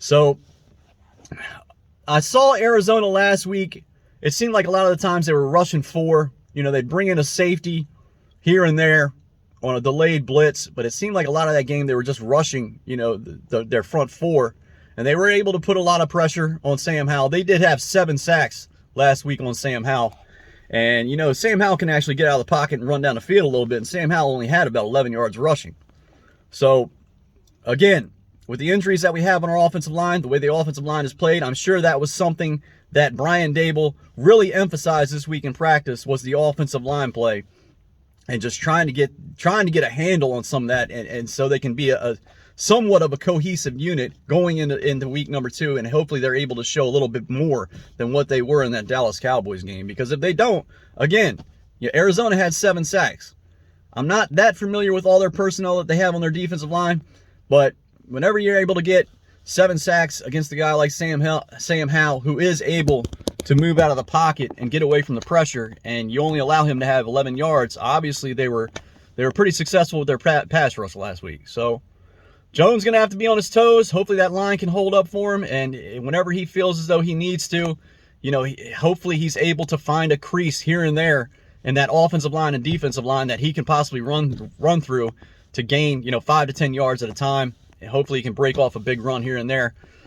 So I saw Arizona last week. It seemed like a lot of the times they were rushing four. They'd bring in a safety here and there on a delayed blitz, but it seemed like a lot of that game they were just rushing, their front four, and they were able to put a lot of pressure on Sam Howell. They did have 7 sacks last week on Sam Howell, and Sam Howell can actually get out of the pocket and run down the field a little bit, and Sam Howell only had about 11 yards rushing. So again, with the injuries that we have on our offensive line, the way the offensive line is played, I'm sure that was something that Brian Dable really emphasized this week in practice, was the offensive line play, and just trying to get a handle on some of that, and so they can be a somewhat of a cohesive unit going into week number 2, and hopefully they're able to show a little bit more than what they were in that Dallas Cowboys game. Because if they don't, again, Arizona had 7 sacks. I'm not that familiar with all their personnel that they have on their defensive line, but whenever you're able to get 7 sacks against a guy like Sam Howell, who is able to move out of the pocket and get away from the pressure, and you only allow him to have 11 yards, obviously they were pretty successful with their pass rush last week. So Jones going to have to be on his toes. Hopefully that line can hold up for him, and whenever he feels as though he needs to, hopefully he's able to find a crease here and there in that offensive line and defensive line that he can possibly run through to gain 5 to 10 yards at a time. And hopefully he can break off a big run here and there